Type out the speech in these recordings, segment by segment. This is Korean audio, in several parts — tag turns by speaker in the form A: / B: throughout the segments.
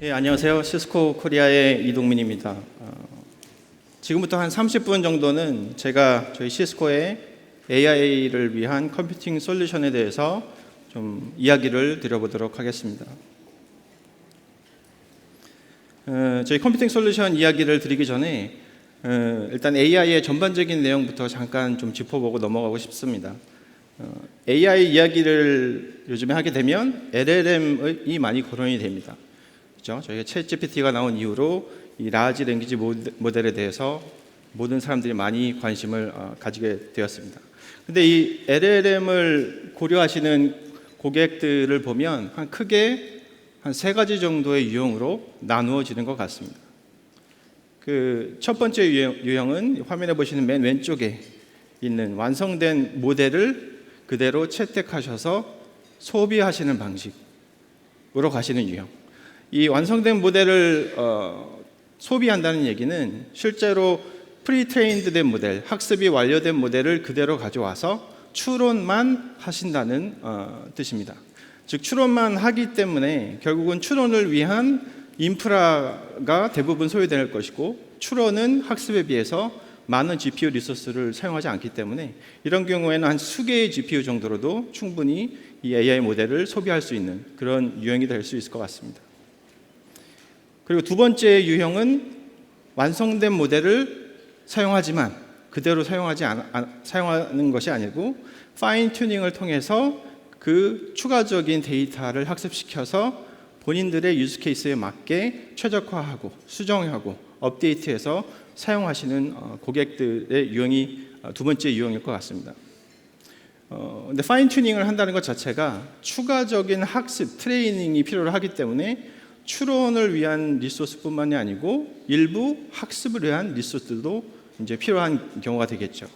A: 안녕하세요. 시스코 코리아의 이동민입니다. 지금부터 한 30분 정도는 제가 저희 시스코의 AI를 위한 컴퓨팅 솔루션에 대해서 좀 이야기를 드려보도록 하겠습니다. 저희 컴퓨팅 솔루션 이야기를 드리기 전에 일단 AI의 전반적인 내용부터 잠깐 좀 짚어보고 넘어가고 싶습니다. AI 이야기를 요즘에 하게 되면 LLM이 많이 거론이 됩니다. 그렇죠? 저희가 챗GPT가 나온 이후로 이 라지 랭귀지 모델에 대해서 모든 사람들이 많이 관심을 가지게 되었습니다. 근데 이 LLM을 고려하시는 고객들을 보면 크게 한 세 가지 정도의 유형으로 나누어지는 것 같습니다. 그 첫 번째 유형은 화면에 보시는 맨 왼쪽에 있는 완성된 모델을 그대로 채택하셔서 소비하시는 방식으로 가시는 유형. 이 완성된 모델을 소비한다는 얘기는 실제로 프리트레인드 된 모델, 학습이 완료된 모델을 그대로 가져와서 추론만 하신다는 뜻입니다. 즉 추론만 하기 때문에 결국은 추론을 위한 인프라가 대부분 소요될 것이고, 추론은 학습에 비해서 많은 GPU 리소스를 사용하지 않기 때문에 이런 경우에는 한 수개의 GPU 정도로도 충분히 이 AI 모델을 소비할 수 있는 그런 유형이 될 수 있을 것 같습니다. 그리고 두 번째 유형은 완성된 모델을 사용하지만 그대로 사용하는 것이 아니고 파인 튜닝을 통해서 그 추가적인 데이터를 학습시켜서 본인들의 유즈 케이스에 맞게 최적화하고 수정하고 업데이트해서 사용하시는 고객들의 유형이 두 번째 유형일 것 같습니다. 근데 파인 튜닝을 한다는 것 자체가 추가적인 학습, 트레이닝이 필요로 하기 때문에 추론을 위한 리소스뿐만이 아니고 일부 학습을 위한 리소스도 이제 필요한 경우가 되겠죠.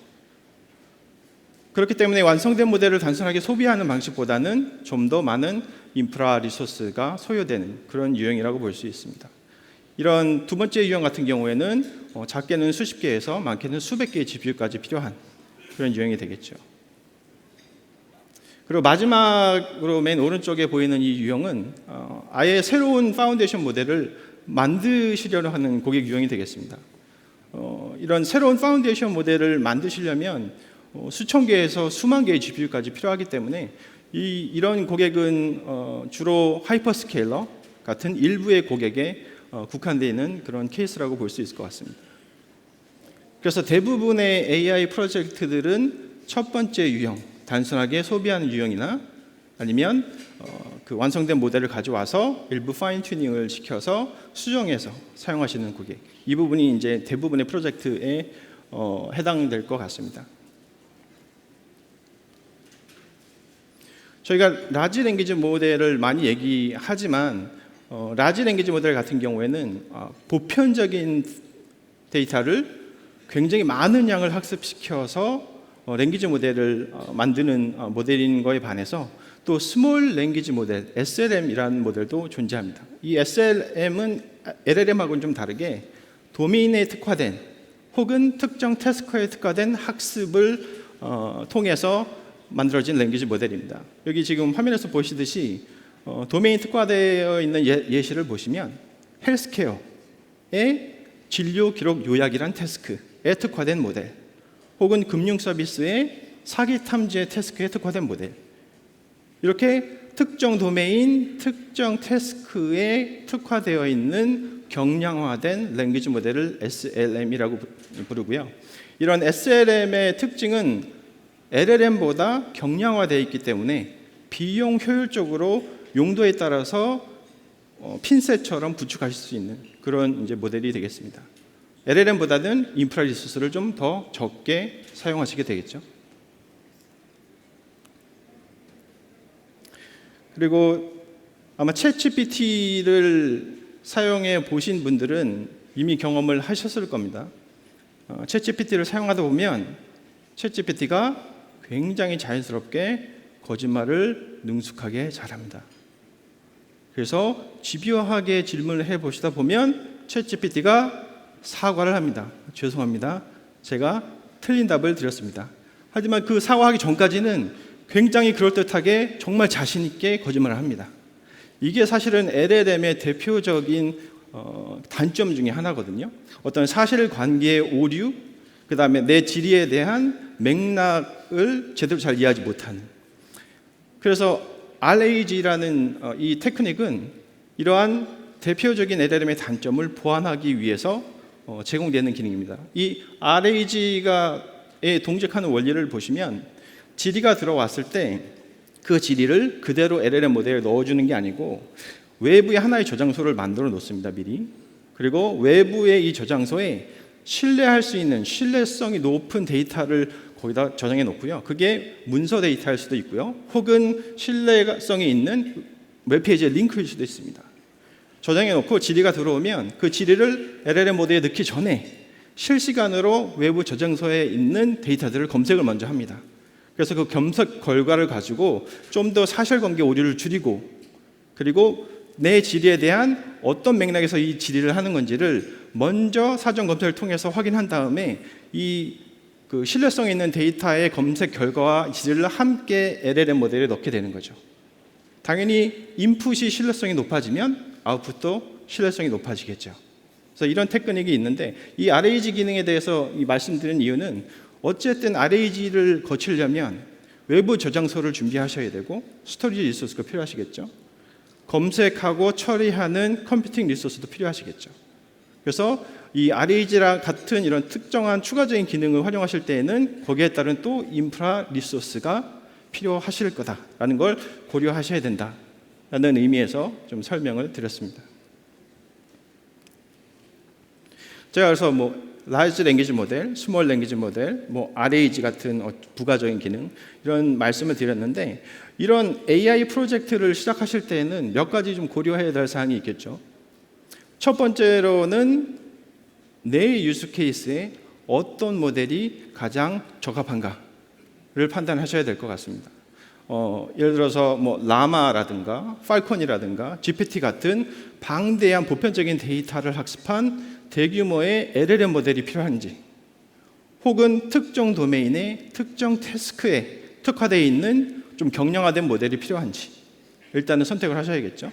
A: 그렇기 때문에 완성된 모델을 단순하게 소비하는 방식보다는 좀 더 많은 인프라 리소스가 소요되는 그런 유형이라고 볼 수 있습니다. 이런 두 번째 유형 같은 경우에는 작게는 수십 개에서 많게는 수백 개의 GPU까지 필요한 그런 유형이 되겠죠. 그리고 마지막으로 맨 오른쪽에 보이는 이 유형은 아예 새로운 파운데이션 모델을 만드시려고 하는 고객 유형이 되겠습니다. 이런 새로운 파운데이션 모델을 만드시려면 수천 개에서 수만 개의 GPU까지 필요하기 때문에 이런 고객은 주로 하이퍼스케일러 같은 일부의 고객에 국한되어 있는 그런 케이스라고 볼 수 있을 것 같습니다. 그래서 대부분의 AI 프로젝트들은 첫 번째 유형, 단순하게 소비하는 유형이나 아니면 그 완성된 모델을 가져와서 일부 파인 튜닝을 시켜서 수정해서 사용하시는 고객, 이 부분이 이제 대부분의 프로젝트에 해당될 것 같습니다. 저희가 라지 랭귀지 모델을 많이 얘기하지만 라지 랭귀지 모델 같은 경우에는 보편적인 데이터를 굉장히 많은 양을 학습시켜서 랭귀지 모델을 만드는 모델인 거에 반해서 또 스몰 랭귀지 모델, SLM이라는 모델도 존재합니다. 이 SLM은 LLM하고는 좀 다르게 도메인에 특화된 혹은 특정 태스크에 특화된 학습을 통해서 만들어진 랭귀지 모델입니다. 여기 지금 화면에서 보시듯이 도메인 특화되어 있는 예시를 보시면 헬스케어의 진료 기록 요약이란 태스크에 특화된 모델, 혹은 금융 서비스의 사기 탐지 태스크에 특화된 모델, 이렇게 특정 도메인, 특정 태스크에 특화되어 있는 경량화된 랭귀지 모델을 SLM이라고 부르고요. 이런 SLM의 특징은 LLM보다 경량화되어 있기 때문에 비용 효율적으로 용도에 따라서 핀셋처럼 구축하실 수 있는 그런 이제 모델이 되겠습니다. LLM보다는 인프라 리소스를 좀 더 적게 사용하시게 되겠죠. 그리고 아마 챗GPT를 사용해 보신 분들은 이미 경험을 하셨을 겁니다. 챗GPT를 사용하다 보면 챗GPT가 굉장히 자연스럽게 거짓말을 능숙하게 잘합니다. 그래서 집요하게 질문을 해보시다 보면 챗GPT가 사과를 합니다. 죄송합니다. 제가 틀린 답을 드렸습니다. 하지만 그 사과하기 전까지는 굉장히 그럴듯하게 정말 자신 있게 거짓말을 합니다. 이게 사실은 LLM의 대표적인 단점 중에 하나거든요. 어떤 사실관계의 오류, 그 다음에 내 질의에 대한 맥락을 제대로 잘 이해하지 못하는. 그래서 RAG라는 이 테크닉은 이러한 대표적인 LLM의 단점을 보완하기 위해서 제공되는 기능입니다. 이 RAG에 동작하는 원리를 보시면 질의가 들어왔을 때 그 질의를 그대로 LLM 모델에 넣어주는 게 아니고 외부에 하나의 저장소를 만들어 놓습니다. 미리. 그리고 외부의 이 저장소에 신뢰할 수 있는 신뢰성이 높은 데이터를 거기다 저장해 놓고요. 그게 문서 데이터일 수도 있고요. 혹은 신뢰성이 있는 웹페이지의 링크일 수도 있습니다. 저장해 놓고 질의가 들어오면 그 질의를 LLM 모델에 넣기 전에 실시간으로 외부 저장소에 있는 데이터들을 검색을 먼저 합니다. 그래서 그 검색 결과를 가지고 좀 더 사실관계 오류를 줄이고, 그리고 내 질의에 대한 어떤 맥락에서 이 질의를 하는 건지를 먼저 사전 검색을 통해서 확인한 다음에 이 그 신뢰성 있는 데이터의 검색 결과와 질의를 함께 LLM 모델에 넣게 되는 거죠. 당연히 인풋이 신뢰성이 높아지면 아웃풋도 신뢰성이 높아지겠죠. 그래서 이런 테크닉이 있는데, 이 RAG 기능에 대해서 말씀드린 이유는 어쨌든 RAG를 거치려면 외부 저장소를 준비하셔야 되고 스토리지 리소스가 필요하시겠죠. 검색하고 처리하는 컴퓨팅 리소스도 필요하시겠죠. 그래서 이 RAG랑 같은 이런 특정한 추가적인 기능을 활용하실 때에는 거기에 따른 또 인프라 리소스가 필요하실 거다라는 걸 고려하셔야 된다라는 의미에서 좀 설명을 드렸습니다. 제가 그래서 라지 랭귀지 모델, 스몰 랭귀지 모델, RAG 같은 부가적인 기능 이런 말씀을 드렸는데, 이런 AI 프로젝트를 시작하실 때에는 몇 가지 좀 고려해야 될 사항이 있겠죠. 첫 번째로는 내 유스 케이스에 어떤 모델이 가장 적합한가를 판단하셔야 될 것 같습니다. 예를 들어서 라마라든가 팔콘이라든가 GPT 같은 방대한 보편적인 데이터를 학습한 대규모의 LLM 모델이 필요한지, 혹은 특정 도메인의 특정 태스크에 특화되어 있는 좀 경량화된 모델이 필요한지 일단은 선택을 하셔야겠죠.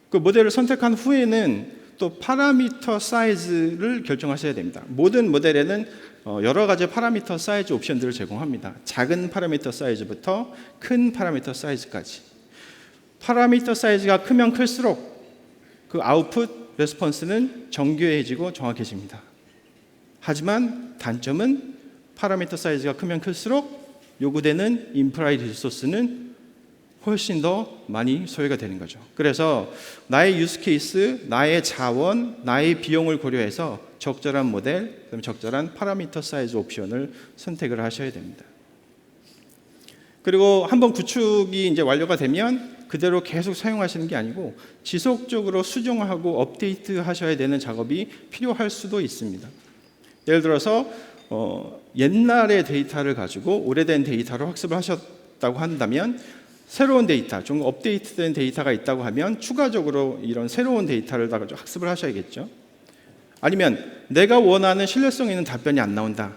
A: 그 모델을 선택한 후에는 또 파라미터 사이즈를 결정하셔야 됩니다. 모든 모델에는 여러 가지 파라미터 사이즈 옵션들을 제공합니다. 작은 파라미터 사이즈부터 큰 파라미터 사이즈까지. 파라미터 사이즈가 크면 클수록 그 아웃풋 레스폰스는 정교해지고 정확해집니다. 하지만 단점은 파라미터 사이즈가 크면 클수록 요구되는 인프라의 리소스는 훨씬 더 많이 소요가 되는 거죠. 그래서 나의 유스 케이스, 나의 자원, 나의 비용을 고려해서 적절한 모델, 그다음에 적절한 파라미터 사이즈 옵션을 선택을 하셔야 됩니다. 그리고 한번 구축이 이제 완료가 되면 그대로 계속 사용하시는 게 아니고 지속적으로 수정하고 업데이트 하셔야 되는 작업이 필요할 수도 있습니다. 예를 들어서 옛날의 데이터를 가지고 오래된 데이터로 학습을 하셨다고 한다면, 새로운 데이터, 좀 업데이트된 데이터가 있다고 하면 추가적으로 이런 새로운 데이터를 다 학습을 하셔야겠죠. 아니면 내가 원하는 신뢰성 있는 답변이 안 나온다,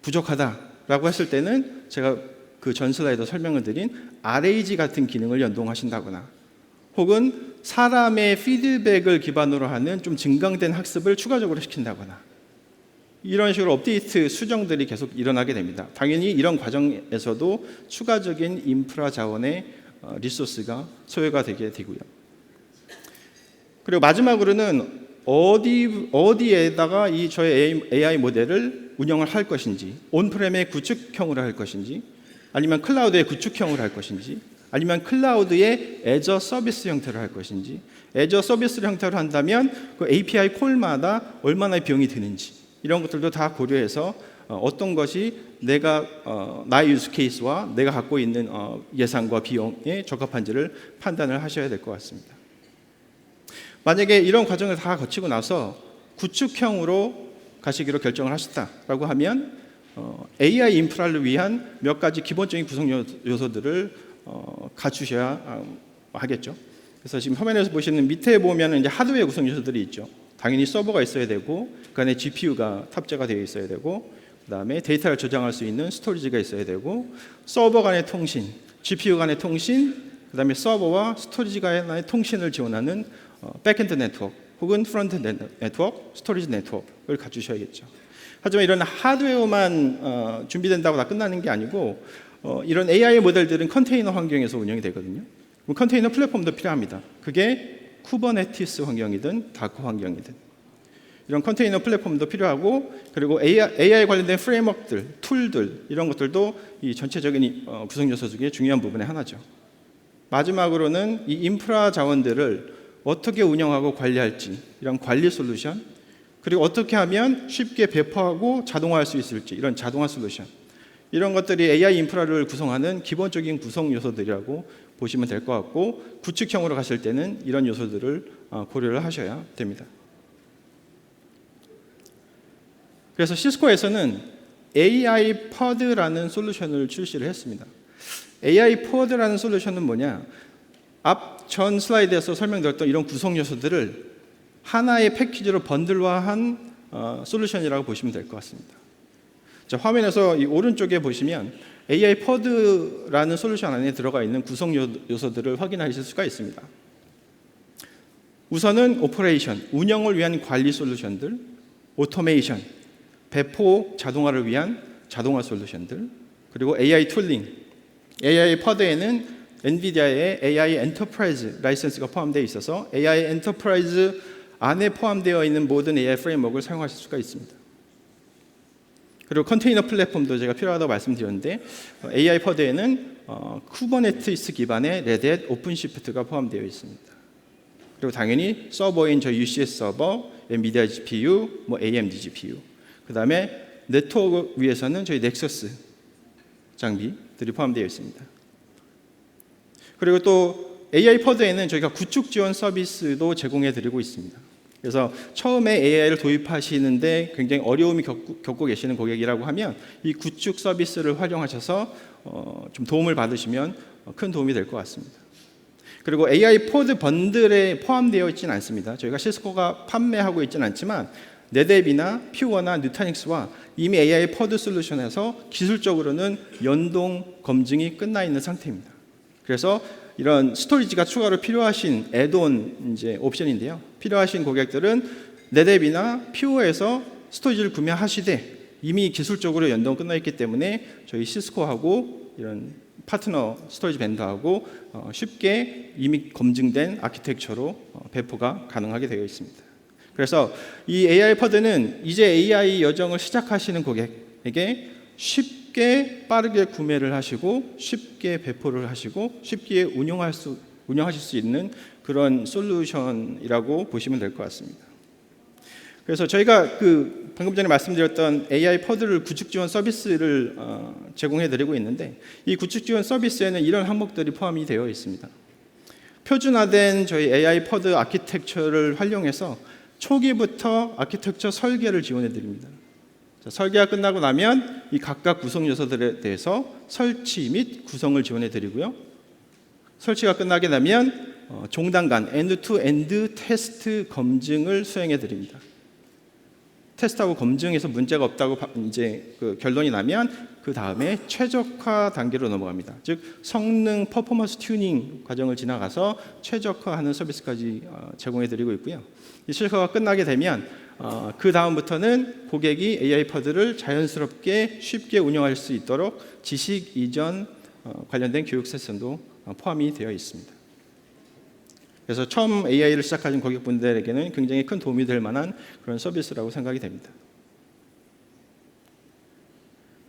A: 부족하다라고 했을 때는 제가 그 전 슬라이드 설명을 드린 RAG 같은 기능을 연동하신다거나, 혹은 사람의 피드백을 기반으로 하는 좀 증강된 학습을 추가적으로 시킨다거나, 이런 식으로 업데이트 수정들이 계속 일어나게 됩니다. 당연히 이런 과정에서도 추가적인 인프라 자원의 리소스가 소요가 되게 되고요. 그리고 마지막으로는 어디에다가 저의 AI 모델을 운영을 할 것인지, 온프렘의 구축형으로 할 것인지, 아니면 클라우드의 구축형으로 할 것인지, 아니면 클라우드의 애저 서비스 형태로 할 것인지, 애저 서비스 형태로 한다면 그 API 콜마다 얼마나 비용이 드는지, 이런 것들도 다 고려해서 어떤 것이 나의 유스 케이스와 내가 갖고 있는 예산과 비용에 적합한지를 판단을 하셔야 될 것 같습니다. 만약에 이런 과정을 다 거치고 나서 구축형으로 가시기로 결정을 하셨다라고 하면 AI 인프라를 위한 몇 가지 기본적인 구성 요소들을 갖추셔야 하겠죠. 그래서 지금 화면에서 보시는 밑에 보면 이제 하드웨어 구성 요소들이 있죠. 당연히 서버가 있어야 되고, 그 안에 GPU가 탑재가 되어 있어야 되고, 그 다음에 데이터를 저장할 수 있는 스토리지가 있어야 되고, 서버 간의 통신, GPU 간의 통신, 그다음에 서버와 스토리지 간의 통신을 지원하는 백엔드 네트워크 혹은 프론트엔드 네트워크, 스토리지 네트워크를 갖추셔야겠죠. 하지만 이런 하드웨어만 준비된다고 다 끝나는 게 아니고 이런 AI 모델들은 컨테이너 환경에서 운영이 되거든요. 컨테이너 플랫폼도 필요합니다. 그게 쿠버네티스 환경이든 다커 환경이든 이런 컨테이너 플랫폼도 필요하고, 그리고 AI 관련된 프레임워크들, 툴들 이런 것들도 이 전체적인 구성 요소 중에 중요한 부분의 하나죠. 마지막으로는 이 인프라 자원들을 어떻게 운영하고 관리할지 이런 관리 솔루션, 그리고 어떻게 하면 쉽게 배포하고 자동화할 수 있을지 이런 자동화 솔루션, 이런 것들이 AI 인프라를 구성하는 기본적인 구성 요소들이라고 보시면 될 것 같고, 구축형으로 가실 때는 이런 요소들을 고려를 하셔야 됩니다. 그래서 시스코에서는 AI POD라는 솔루션을 출시를 했습니다. AI POD라는 솔루션은 뭐냐? 앞 전 슬라이드에서 설명드렸던 이런 구성 요소들을 하나의 패키지로 번들화한 솔루션이라고 보시면 될 것 같습니다. 자, 화면에서 이 오른쪽에 보시면 AI POD라는 솔루션 안에 들어가 있는 구성 요소들을 확인하실 수가 있습니다. 우선은 오퍼레이션, 운영을 위한 관리 솔루션들, 오토메이션, 배포 자동화를 위한 자동화 솔루션들, 그리고 AI 툴링, AI POD에는 엔비디아의 AI 엔터프라이즈 라이선스가 포함되어 있어서 AI 엔터프라이즈 안에 포함되어 있는 모든 AI 프레임워크를 사용하실 수가 있습니다. 그리고 컨테이너 플랫폼도 제가 필요하다고 말씀드렸는데 AI POD에는 쿠버네티스 기반의 레드햇 오픈시프트가 포함되어 있습니다. 그리고 당연히 서버인 저 UCS 서버, 엔비디아 GPU, AMD GPU, 그 다음에 네트워크 위에서는 저희 넥서스 장비들이 포함되어 있습니다. 그리고 또 AI POD에는 저희가 구축 지원 서비스도 제공해 드리고 있습니다. 그래서 처음에 AI를 도입하시는데 굉장히 어려움이 겪고 계시는 고객이라고 하면 이 구축 서비스를 활용하셔서 좀 도움을 받으시면 큰 도움이 될 것 같습니다. 그리고 AI POD 번들에 포함되어 있지는 않습니다. 저희가 시스코가 판매하고 있지는 않지만 네뎁이나 퓨어나 누타닉스와 이미 AI POD 솔루션에서 기술적으로는 연동 검증이 끝나 있는 상태입니다. 그래서 이런 스토리지가 추가로 필요하신 애드온 이제 옵션인데요. 필요하신 고객들은 네뎁이나 퓨어에서 스토리지를 구매하시되 이미 기술적으로 연동 끝나 있기 때문에 저희 시스코하고 이런 파트너 스토리지 벤더하고 쉽게 이미 검증된 아키텍처로 배포가 가능하게 되어 있습니다. 그래서 이 AI POD는 이제 AI 여정을 시작하시는 고객에게 쉽게 빠르게 구매를 하시고 쉽게 배포를 하시고 쉽게 운영하실 수 있는 그런 솔루션이라고 보시면 될 것 같습니다. 그래서 저희가 방금 전에 말씀드렸던 AI POD를 구축 지원 서비스를 제공해 드리고 있는데 이 구축 지원 서비스에는 이런 항목들이 포함이 되어 있습니다. 표준화된 저희 AI POD 아키텍처를 활용해서 초기부터 아키텍처 설계를 지원해 드립니다. 설계가 끝나고 나면 이 각각 구성 요소들에 대해서 설치 및 구성을 지원해 드리고요. 설치가 끝나게 되면 종단 간 엔드-투-엔드 테스트 검증을 수행해 드립니다. 테스트하고 검증에서 문제가 없다고 이제 결론이 나면 그 다음에 최적화 단계로 넘어갑니다. 즉 성능 퍼포먼스 튜닝 과정을 지나가서 최적화하는 서비스까지 제공해 드리고 있고요. 이 최적화가 끝나게 되면 그 다음부터는 고객이 AI POD를 자연스럽게 쉽게 운영할 수 있도록 지식 이전 관련된 교육 세션도 포함이 되어 있습니다. 그래서 처음 AI를 시작하신 고객분들에게는 굉장히 큰 도움이 될 만한 그런 서비스라고 생각이 됩니다.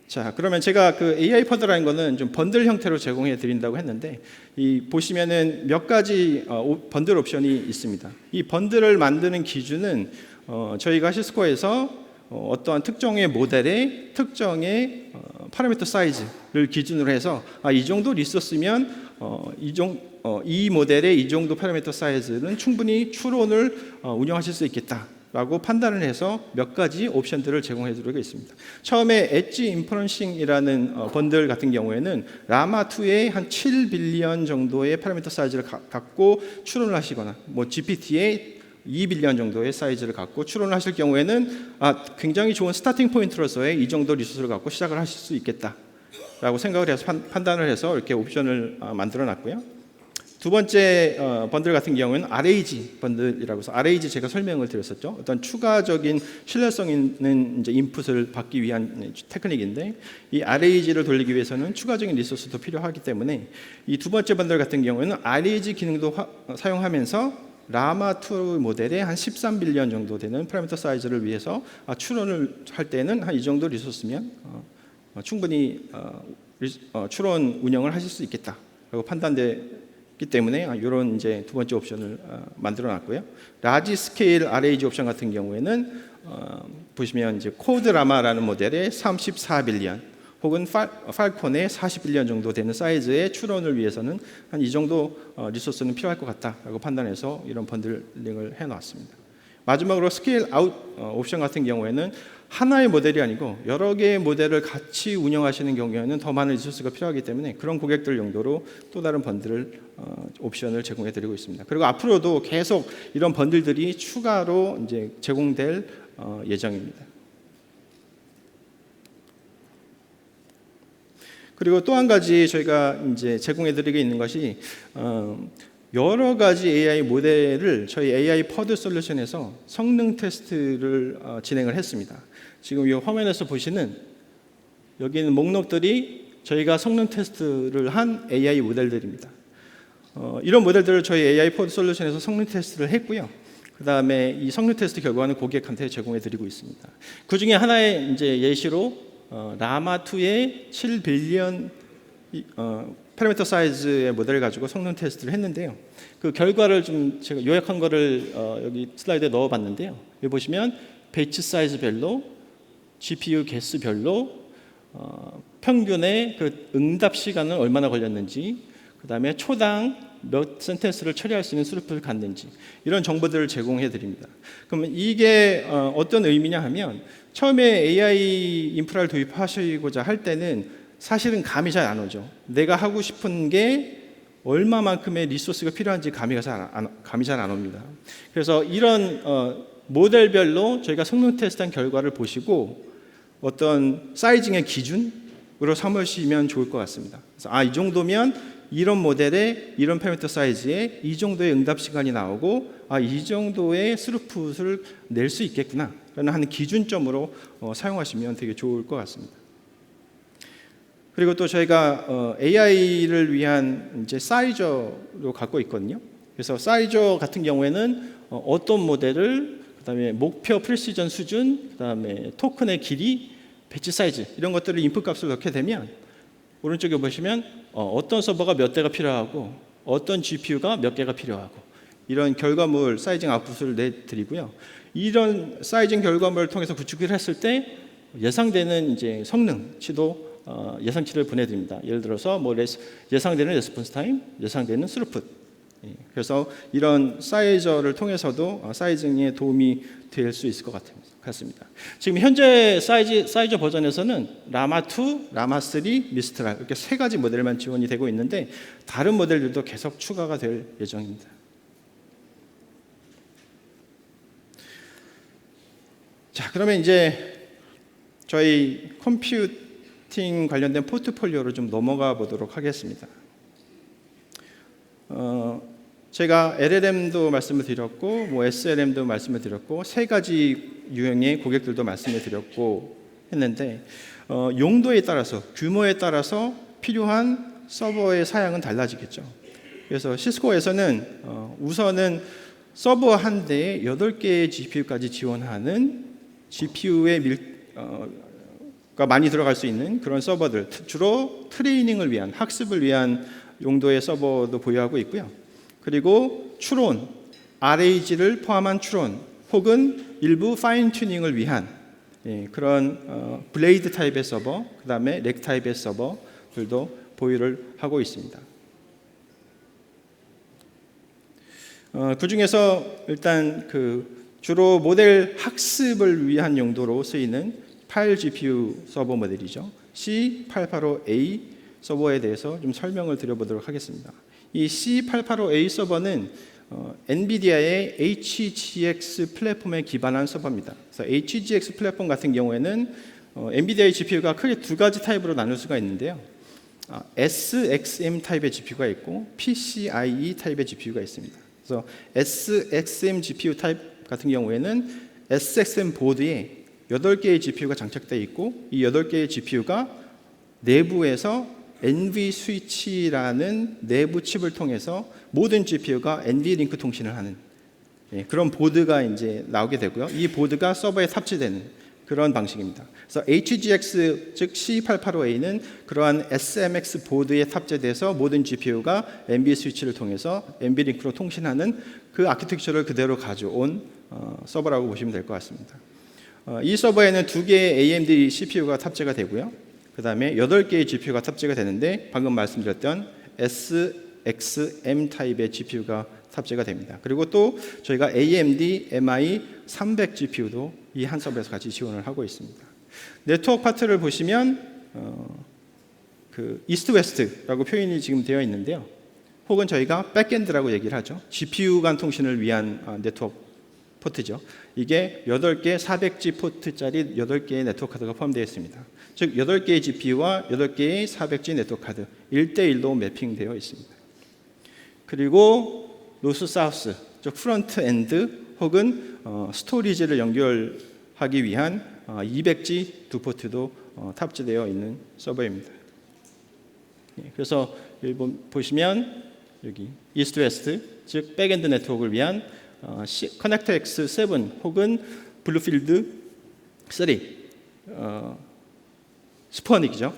A: 자, 그러면 제가 AI POD라는 거는 좀 번들 형태로 제공해 드린다고 했는데 이 보시면은 몇 가지 번들 옵션이 있습니다. 이 번들을 만드는 기준은 저희가 시스코에서 어떠한 특정의 모델의 특정의 파라미터 사이즈를 기준으로 해서 이 정도 리소스면 이 모델의 이 정도 파라미터 사이즈는 충분히 추론을 운영하실 수 있겠다라고 판단을 해서 몇 가지 옵션들을 제공해 드리고 있습니다. 처음에 엣지 인퍼런싱이라는 번들 같은 경우에는 라마2의 한 7빌리언 정도의 파라미터 사이즈를 갖고 추론을 하시거나 GPT의 2빌리언 정도의 사이즈를 갖고 추론을 하실 경우에는 굉장히 좋은 스타팅 포인트로서의 이 정도 리소스를 갖고 시작을 하실 수 있겠다라고 생각을 해서 판단을 해서 이렇게 옵션을 만들어 놨고요. 두 번째 번들 같은 경우에는 RAG 번들이라고 해서 RAG 제가 설명을 드렸었죠. 어떤 추가적인 신뢰성 있는 이제 인풋을 받기 위한 테크닉인데 이 RAG를 돌리기 위해서는 추가적인 리소스도 필요하기 때문에 이 두 번째 번들 같은 경우에는 RAG 기능도 사용하면서 라마2 모델의 한 13빌리언 정도 되는 파라미터 사이즈를 위해서 추론을 할 때는 한 이 정도 리소스면 충분히 추론 운영을 하실 수 있겠다라고 판단되기 때문에 이런 이제 두 번째 옵션을 만들어놨고요. 라지 스케일 RAG 옵션 같은 경우에는 보시면 이제 코드 라마라는 모델의 34빌리언 혹은 팔콘의 40빌리언 정도 되는 사이즈의 추론을 위해서는 한 이 정도 리소스는 필요할 것 같다라고 판단해서 이런 번들링을 해놨습니다. 마지막으로 스케일 아웃 옵션 같은 경우에는 하나의 모델이 아니고 여러 개의 모델을 같이 운영하시는 경우에는 더 많은 리소스가 필요하기 때문에 그런 고객들 용도로 또 다른 번들 옵션을 제공해 드리고 있습니다. 그리고 앞으로도 계속 이런 번들들이 추가로 이제 제공될 예정입니다. 그리고 또 한 가지 저희가 이제 제공해 드리고 있는 것이 여러 가지 AI 모델을 저희 AI 퍼드 솔루션에서 성능 테스트를 진행을 했습니다. 지금 이 화면에서 보시는 여기 있는 목록들이 저희가 성능 테스트를 한 AI 모델들입니다. 이런 모델들을 저희 AI 퍼드 솔루션에서 성능 테스트를 했고요. 그 다음에 이 성능 테스트 결과는 고객한테 제공해 드리고 있습니다. 그 중에 하나의 이제 예시로 라마2의 7빌리언 파라미터 사이즈의 모델을 가지고 성능 테스트를 했는데요. 그 결과를 좀 제가 요약한 거를 여기 슬라이드에 넣어봤는데요. 여기 보시면 배치 사이즈별로, GPU 개수별로, 평균의 그 응답 시간은 얼마나 걸렸는지, 그 다음에 초당 몇 센텐스를 처리할 수 있는 스루풋을 갖는지 이런 정보들을 제공해 드립니다. 그러면 이게 어떤 의미냐 하면 처음에 AI 인프라를 도입하시고자 할 때는 사실은 감이 잘 안 오죠. 내가 하고 싶은 게 얼마만큼의 리소스가 필요한지 감이 잘 안 옵니다. 그래서 이런 모델별로 저희가 성능 테스트한 결과를 보시고 어떤 사이징의 기준으로 삼으시면 좋을 것 같습니다. 그래서 이 정도면 이런 모델에 이런 파라미터 사이즈에 이 정도의 응답 시간이 나오고 이 정도의 스루풋을 낼 수 있겠구나 라는 한 기준점으로 사용하시면 되게 좋을 것 같습니다. 그리고 또 저희가 AI를 위한 이제 사이저로 갖고 있거든요. 그래서 사이저 같은 경우에는 어떤 모델을 그다음에 목표 프리시전 수준, 그다음에 토큰의 길이, 배치 사이즈 이런 것들을 인풋 값을 넣게 되면 오른쪽에 보시면 어떤 서버가 몇 대가 필요하고 어떤 GPU가 몇 개가 필요하고 이런 결과물 사이징 아웃풋을 내드리고요. 이런 사이징 결과물을 통해서 구축을 했을 때 예상되는 이제 성능치도 예상치를 보내드립니다. 예를 들어서 뭐 예상되는 레스폰스 타임, 예상되는 스루풋. 그래서 이런 사이저를 통해서도 사이징에 도움이 될 수 있을 것 같습니다. 지금 현재 사이저 버전에서는 라마2, 라마3, 미스트랄 이렇게 세 가지 모델만 지원이 되고 있는데 다른 모델들도 계속 추가가 될 예정입니다. 자, 그러면 이제 저희 컴퓨팅 관련된 포트폴리오로 좀 넘어가 보도록 하겠습니다. 제가 LLM도 말씀을 드렸고, 뭐 SLM도 말씀을 드렸고, 세 가지 유형의 고객들도 말씀을 드렸고 했는데 용도에 따라서, 규모에 따라서 필요한 서버의 사양은 달라지겠죠. 그래서 시스코에서는 우선은 서버 한 대에 8개의 GPU까지 지원하는 GPU의 가 많이 들어갈 수 있는 그런 서버들, 주로 트레이닝을 위한, 학습을 위한 용도의 서버도 보유하고 있고요. 그리고 추론, RAG를 포함한 추론 혹은 일부 파인 튜닝을 위한 그런 블레이드 타입의 서버, 그 다음에 렉 타입의 서버들도 보유를 하고 있습니다. 그 중에서 일단 주로 모델 학습을 위한 용도로 쓰이는 파일 GPU 서버 모델이죠. C885A 서버에 대해서 좀 설명을 드려보도록 하겠습니다. 이 C885A 서버는 엔비디아의 HGX 플랫폼에 기반한 서버입니다. 그래서 HGX 플랫폼 같은 경우에는 엔비디아의 GPU가 크게 두 가지 타입으로 나눌 수가 있는데요. SXM 타입의 GPU가 있고 PCIe 타입의 GPU가 있습니다. 그래서 SXM GPU 타입 같은 경우에는 SXM 보드에 8개의 GPU가 장착되어 있고 이 8개의 GPU가 내부에서 NV 스위치라는 내부 칩을 통해서 모든 GPU가 NV 링크 통신을 하는 그런 보드가 이제 나오게 되고요. 이 보드가 서버에 탑재되는 그런 방식입니다. 그래서 HGX 즉 C885A는 그러한 SMX 보드에 탑재돼서 모든 GPU가 NV 스위치를 통해서 NV 링크로 통신하는 그 아키텍처를 그대로 가져온 서버라고 보시면 될 것 같습니다. 이 서버에는 2개의 AMD CPU가 탑재가 되고요. 그 다음에 8개의 GPU가 탑재가 되는데 방금 말씀드렸던 SXM 타입의 GPU가 탑재가 됩니다. 그리고 또 저희가 AMD MI 300 GPU도 이 한 서버에서 같이 지원을 하고 있습니다. 네트워크 파트를 보시면 그 이스트 웨스트라고 표현이 지금 되어 있는데요. 혹은 저희가 백엔드라고 얘기를 하죠. GPU 간 통신을 위한 네트워크 포트죠. 이게 8개 400G 포트짜리 8개의 네트워크 카드가 포함되어 있습니다. 즉 8개의 GPU와 8개의 400G 네트워크 카드 1대1로 매핑되어 있습니다. 그리고 노스 사우스 즉 프론트 엔드 혹은 스토리지를 연결하기 위한 200G 두 포트도 탑재되어 있는 서버입니다. 그래서 여기 보시면 여기 이스트 웨스트 즉 백엔드 네트워크를 위한 커넥터 X7 혹은 블루필드 3 스포닉이죠.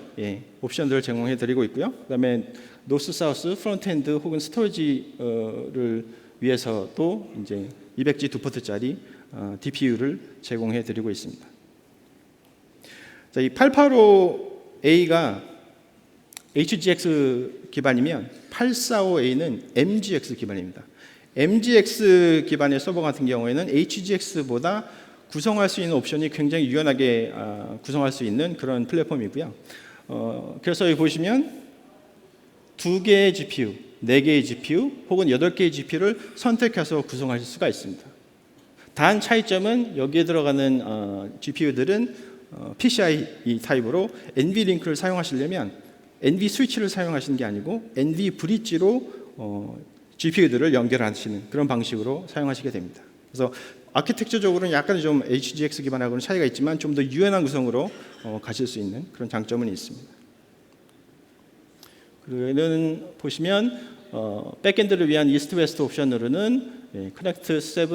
A: 옵션들을 제공해 드리고 있고요. 그다음에 노스 사우스 프론트엔드 혹은 스토리지를 위해서도 이제 200G 두 포트짜리 DPU를 제공해 드리고 있습니다. 자, 이 885A가 HGX 기반이면 845A는 MGX 기반입니다. MGX 기반의 서버 같은 경우에는 HGX보다 구성할 수 있는 옵션이 굉장히 유연하게 구성할 수 있는 그런 플랫폼이고요. 그래서 여기 보시면 2개의 GPU, 4개의 GPU 혹은 8개의 GPU를 선택해서 구성하실 수가 있습니다. 단 차이점은 여기에 들어가는 GPU들은 PCIe 타입으로 NV 링크를 사용하시려면 NV 스위치를 사용하시는 게 아니고 NV 브릿지로 GPU들을 연결하시는 그런 방식으로 사용하시게 됩니다. 그래서 아키텍처적으로는 약간 좀 HGX 기반하고는 차이가 있지만 좀 더 유연한 구성으로 가실 수 있는 그런 장점은 있습니다. 그는 보시면 백엔드를 위한 이스트 웨스트 옵션으로는 커넥트 7,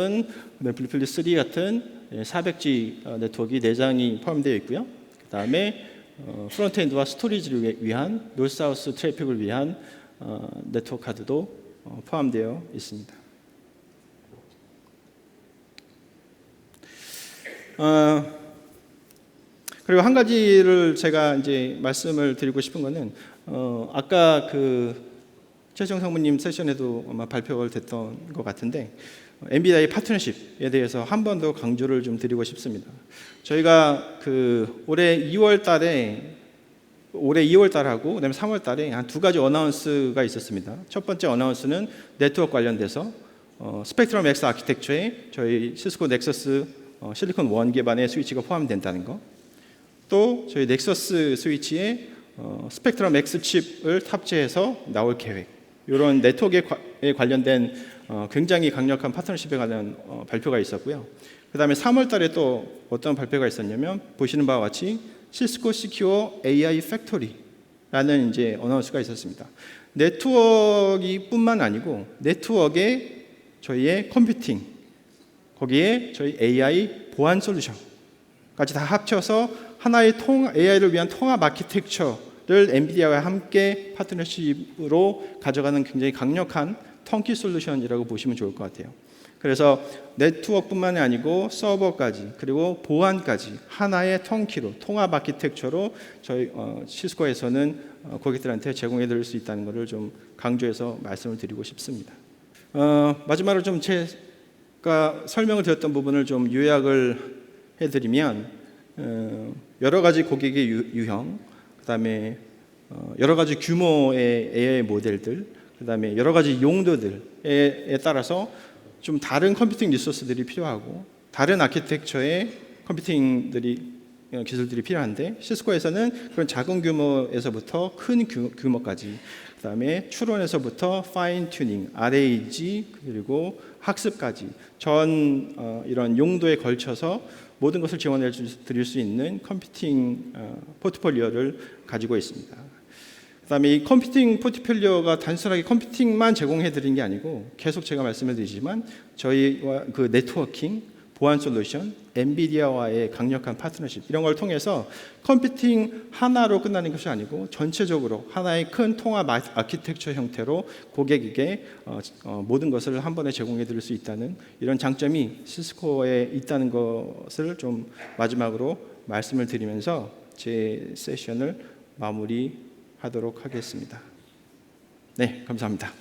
A: 블루필드 3 같은 400G 네트워크 내장이 포함되어 있고요. 그 다음에 프론트엔드와 스토리지를 위한 노스 사우스 트래픽을 위한 네트워크 카드도 포함되어 있습니다. 그리고 한 가지를 제가 이제 말씀을 드리고 싶은 거는 아까 그 최정 상무님 세션에도 아마 발표가 됐던 것 같은데 엔비디아의 파트너십에 대해서 한 번 더 강조를 좀 드리고 싶습니다. 저희가 그 올해 2월 달하고 그다음에 3월 달에 한 2가지 어나운스가 있었습니다. 첫 번째 어나운스는 네트워크 관련돼서 스펙트럼 X 아키텍처에 저희 시스코 넥서스 실리콘 1 기반의 스위치가 포함된다는 거. 또 저희 넥서스 스위치에 스펙트럼 X 칩을 탑재해서 나올 계획. 이런 네트워크에 관련된 굉장히 강력한 파트너십에 관한 발표가 있었고요. 그 다음에 3월 달에 또 어떤 발표가 있었냐면 보시는 바와 같이 시스코 시큐어 AI 팩토리라는 이제 어나운스가 있었습니다. 네트워크뿐만 아니고 네트워크에 저희의 컴퓨팅, 거기에 저희 AI 보안 솔루션까지 다 합쳐서 하나의 AI를 위한 통합 아키텍처를 엔비디아와 함께 파트너십으로 가져가는 굉장히 강력한 턴키 솔루션이라고 보시면 좋을 것 같아요. 그래서 네트워크뿐만이 아니고 서버까지 그리고 보안까지 하나의 턴키로 통합 아키텍처로 저희 시스코에서는 고객들한테 제공해 드릴 수 있다는 것을 좀 강조해서 말씀을 드리고 싶습니다. 마지막으로 좀 제가 설명을 드렸던 부분을 좀 요약을 해드리면 여러 가지 고객의 유형, 그다음에 여러 가지 규모의 AI 모델들, 그다음에 여러 가지 용도들에 따라서 좀 다른 컴퓨팅 리소스들이 필요하고 다른 아키텍처의 컴퓨팅들이 기술들이 필요한데, 시스코에서는 그런 작은 규모에서부터 큰 규모까지, 그다음에 추론에서부터 파인 튜닝, RAG, 그리고 학습까지 이런 용도에 걸쳐서 모든 것을 지원해 드릴 수 있는 컴퓨팅 포트폴리오를 가지고 있습니다. 그다음에 이 컴퓨팅 포트폴리오가 단순하게 컴퓨팅만 제공해 드린 게 아니고, 계속 제가 말씀을 드리지만 저희와 그 네트워킹, 보안 솔루션, 엔비디아와의 강력한 파트너십, 이런 걸 통해서 컴퓨팅 하나로 끝나는 것이 아니고 전체적으로 하나의 큰 통합 아키텍처 형태로 고객에게 모든 것을 한 번에 제공해 드릴 수 있다는 이런 장점이 시스코에 있다는 것을 좀 마지막으로 말씀을 드리면서 제 세션을 마무리하도록 하겠습니다. 네, 감사합니다.